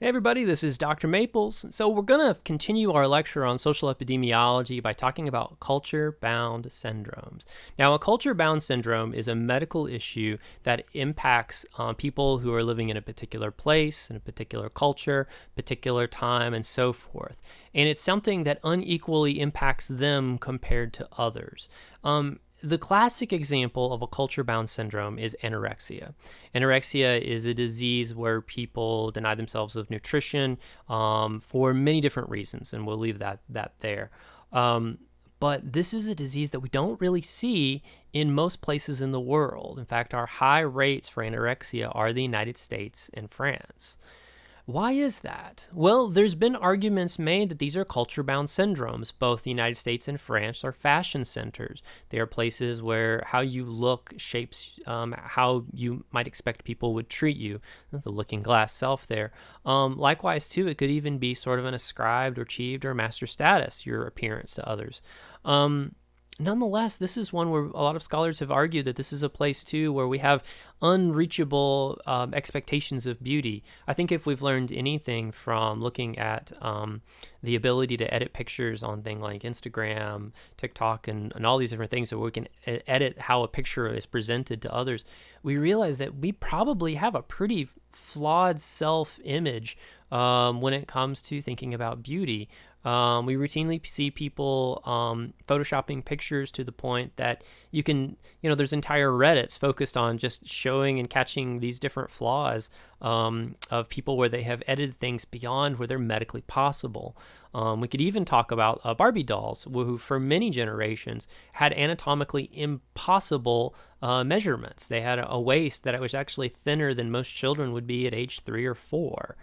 Hey everybody, this is Dr. Maples. So we're going to continue our lecture on social epidemiology by talking about culture-bound syndromes. Now, a culture-bound syndrome is a medical issue that impacts people who are living in a particular place, in a particular culture, particular time, and so forth. And it's something that unequally impacts them compared to others. The classic example of a culture-bound syndrome is anorexia. Anorexia is a disease where people deny themselves of nutrition for many different reasons, and we'll leave that there. But this is a disease that we don't really see in most places in the world. In fact, our high rates for anorexia are the United States and France. Why is that? Well, there's been arguments made that these are culture-bound syndromes. Both the United States and France are fashion centers. They are places where how you look shapes how you might expect people would treat you. The looking glass self there. Likewise, too, it could even be sort of an ascribed or achieved or master status, your appearance to others. Nonetheless, this is one where a lot of scholars have argued that this is a place, too, where we have unreachable expectations of beauty. I think if we've learned anything from looking at the ability to edit pictures on things like Instagram, TikTok, and all these different things, so we can edit how a picture is presented to others, we realize that we probably have a pretty flawed self-image when it comes to thinking about beauty. We routinely see people photoshopping pictures to the point that you can, there's entire Reddits focused on just showing and catching these different flaws of people where they have edited things beyond where they're medically possible. We could even talk about Barbie dolls, who for many generations had anatomically impossible measurements. They had a waist that was actually thinner than most children would be at age 3 or 4.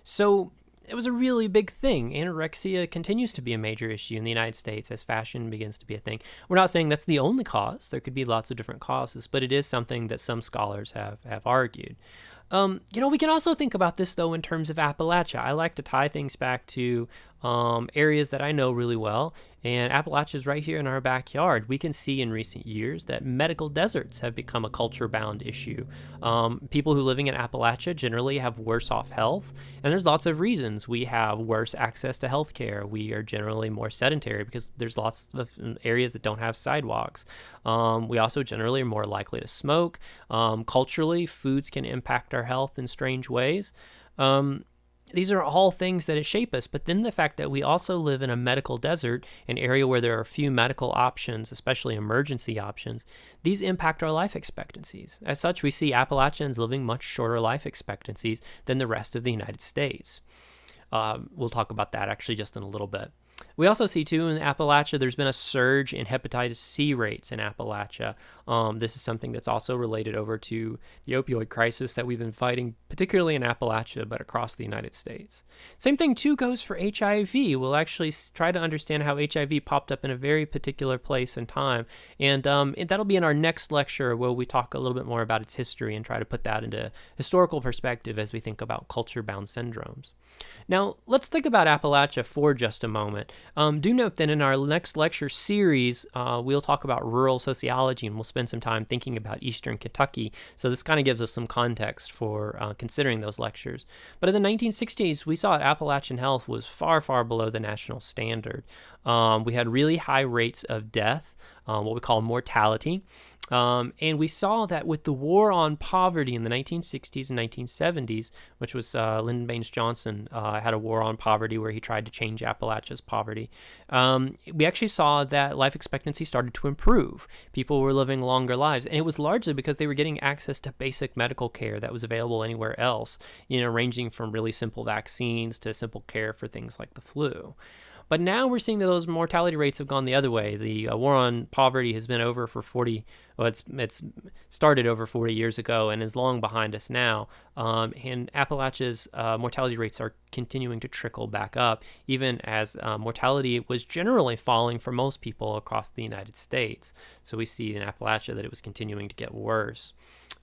So it was a really big thing. Anorexia continues to be a major issue in the United States as fashion begins to be a thing. We're not saying that's the only cause. There could be lots of different causes, but it is something that some scholars have argued. We can also think about this, though, in terms of Appalachia. I like to tie things back to areas that I know really well, and Appalachia is right here in our backyard. We can see in recent years that medical deserts have become a culture-bound issue. People who are living in Appalachia generally have worse off health, and there's lots of reasons. We have worse access to health care. We are generally more sedentary because there's lots of areas that don't have sidewalks. We also generally are more likely to smoke. Culturally, foods can impact our health in strange ways. These are all things that shape us, but then the fact that we also live in a medical desert, an area where there are few medical options, especially emergency options, these impact our life expectancies. As such, we see Appalachians living much shorter life expectancies than the rest of the United States. We'll talk about that actually just in a little bit. We also see, too, in Appalachia, there's been a surge in Hepatitis-C rates in Appalachia. This is something that's also related over to the opioid crisis that we've been fighting, particularly in Appalachia, but across the United States. Same thing, too, goes for HIV. We'll actually try to understand how HIV popped up in a very particular place and time. And that'll be in our next lecture where we talk a little bit more about its history and try to put that into historical perspective as we think about culture-bound syndromes. Now, let's think about Appalachia for just a moment. Do note that in our next lecture series, we'll talk about rural sociology, and we'll spend some time thinking about Eastern Kentucky. So this kind of gives us some context for considering those lectures. But in the 1960s, we saw that Appalachian health was far, far below the national standard. We had really high rates of death, what we call mortality. And we saw that with the war on poverty in the 1960s and 1970s, which was Lyndon Baines Johnson had a war on poverty where he tried to change Appalachia's poverty. We actually saw that life expectancy started to improve. People were living longer lives, and it was largely because they were getting access to basic medical care that was available anywhere else, ranging from really simple vaccines to simple care for things like the flu. But now we're seeing that those mortality rates have gone the other way. The war on poverty has been over for it's started over 40 years ago and is long behind us now. And Appalachia's mortality rates are continuing to trickle back up, even as mortality was generally falling for most people across the United States. So we see in Appalachia that it was continuing to get worse.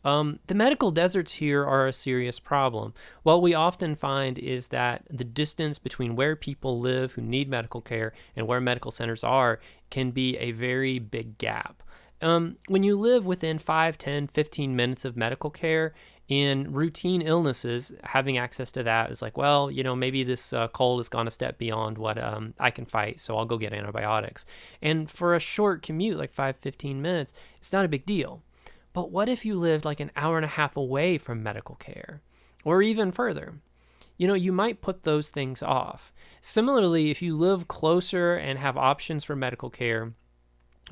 The medical deserts here are a serious problem. What we often find is that the distance between where people live who need medical care and where medical centers are can be a very big gap. When you live within 5, 10, 15 minutes of medical care, In routine illnesses, having access to that is like, well, maybe this cold has gone a step beyond what I can fight, so I'll go get antibiotics. And for a short commute, like 5-15 minutes, it's not a big deal. But what if you lived like an hour and a half away from medical care, or even further? You might put those things off. Similarly, if you live closer and have options for medical care,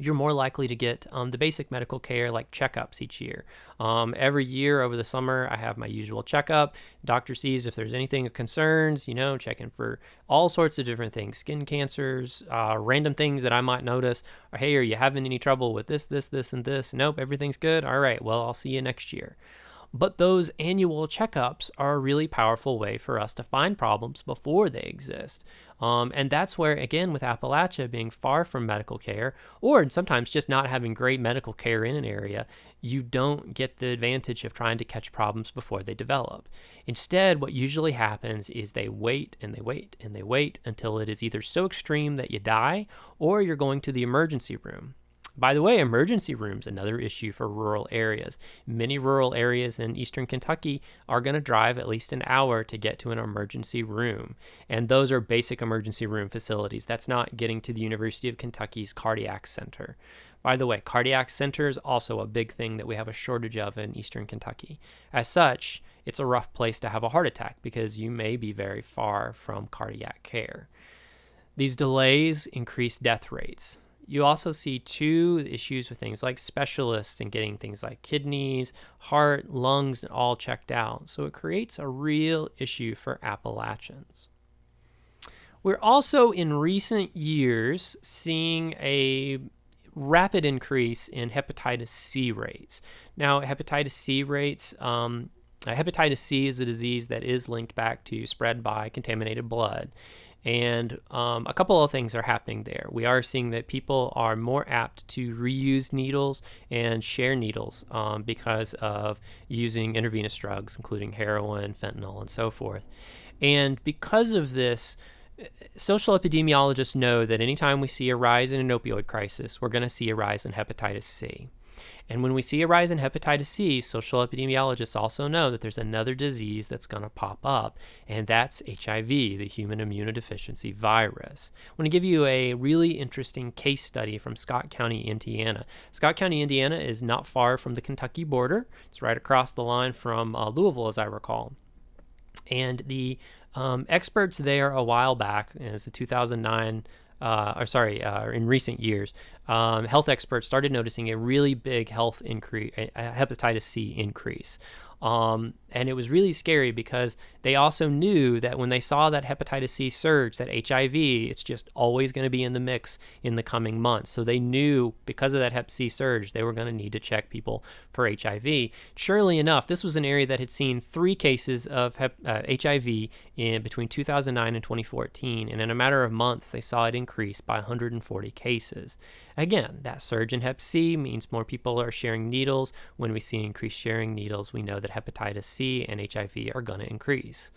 you're more likely to get the basic medical care like checkups each year. Every year over the summer, I have my usual checkup. Doctor sees if there's anything of concerns, checking for all sorts of different things, skin cancers, random things that I might notice. Hey, are you having any trouble with this, and this? Nope, everything's good. All right, well, I'll see you next year. But those annual checkups are a really powerful way for us to find problems before they exist. And that's where, again, with Appalachia being far from medical care, or sometimes just not having great medical care in an area, you don't get the advantage of trying to catch problems before they develop. Instead, what usually happens is they wait and they wait and they wait until it is either so extreme that you die, or you're going to the emergency room. By the way, emergency rooms, another issue for rural areas. Many rural areas in eastern Kentucky are going to drive at least an hour to get to an emergency room. And those are basic emergency room facilities. That's not getting to the University of Kentucky's cardiac center. By the way, cardiac center is also a big thing that we have a shortage of in eastern Kentucky. As such, it's a rough place to have a heart attack because you may be very far from cardiac care. These delays increase death rates. You also see two issues with things like specialists and getting things like kidneys, heart, lungs, all checked out. So it creates a real issue for Appalachians. We're also in recent years seeing a rapid increase in hepatitis-C rates. Now, hepatitis-C rates, hepatitis-C is a disease that is linked back to spread by contaminated blood. And a couple of things are happening there. We are seeing that people are more apt to reuse needles and share needles because of using intravenous drugs, including heroin, fentanyl, and so forth. And because of this, social epidemiologists know that anytime we see a rise in an opioid crisis, we're going to see a rise in hepatitis-C. And when we see a rise in hepatitis-C, social epidemiologists also know that there's another disease that's going to pop up, and that's HIV, the human immunodeficiency virus. I want to give you a really interesting case study from Scott County, Indiana. Scott County, Indiana is not far from the Kentucky border. It's right across the line from Louisville, as I recall. And the experts there a while back, as a 2009 in recent years, health experts started noticing a really big health increase, hepatitis-C increase. And it was really scary because they also knew that when they saw that hepatitis-C surge, that HIV, it's just always going to be in the mix in the coming months. So they knew because of that hep-C surge, they were going to need to check people for HIV. Surely enough, this was an area that had seen 3 cases of HIV in between 2009 and 2014. And in a matter of months, they saw it increase by 140 cases. Again, that surge in hep-C means more people are sharing needles. When we see increased sharing needles, we know that hepatitis-C and HIV are going to increase.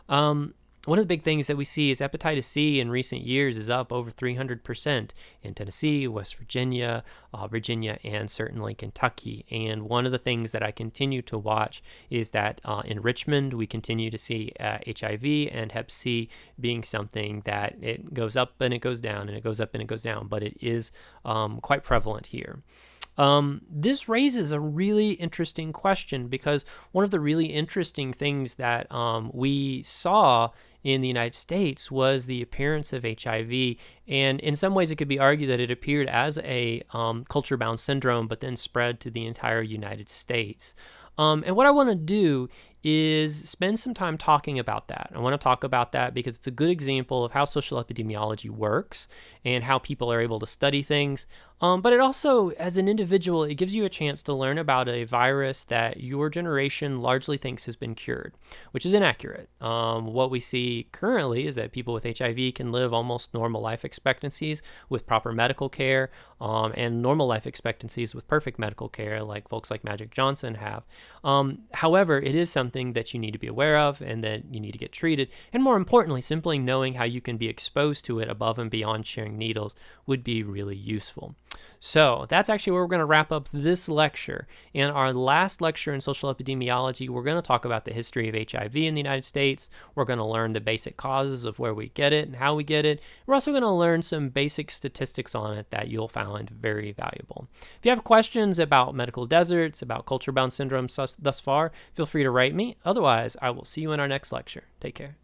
One of the big things that we see is hepatitis-C in recent years is up over 300% in Tennessee, West Virginia, and certainly Kentucky. And one of the things that I continue to watch is that in Richmond, we continue to see HIV and hep-C being something that it goes up and it goes down, and it goes up and it goes down, but it is quite prevalent here. This raises a really interesting question because one of the really interesting things that we saw in the United States was the appearance of HIV. And in some ways, it could be argued that it appeared as a culture-bound syndrome, but then spread to the entire United States. And what I want to do is spend some time talking about that. I want to talk about that because it's a good example of how social epidemiology works and how people are able to study things. But it also, as an individual, it gives you a chance to learn about a virus that your generation largely thinks has been cured, which is inaccurate. What we see currently is that people with HIV can live almost normal life expectancies with proper medical care, and normal life expectancies with perfect medical care, like folks like Magic Johnson have. However, it is something that you need to be aware of and that you need to get treated. And more importantly, simply knowing how you can be exposed to it above and beyond sharing needles would be really useful. So that's actually where we're going to wrap up this lecture. In our last lecture in social epidemiology, we're going to talk about the history of HIV in the United States. We're going to learn the basic causes of where we get it and how we get it. We're also going to learn some basic statistics on it that you'll find very valuable. If you have questions about medical deserts, about culture-bound syndromes thus far, feel free to write me. Otherwise, I will see you in our next lecture. Take care.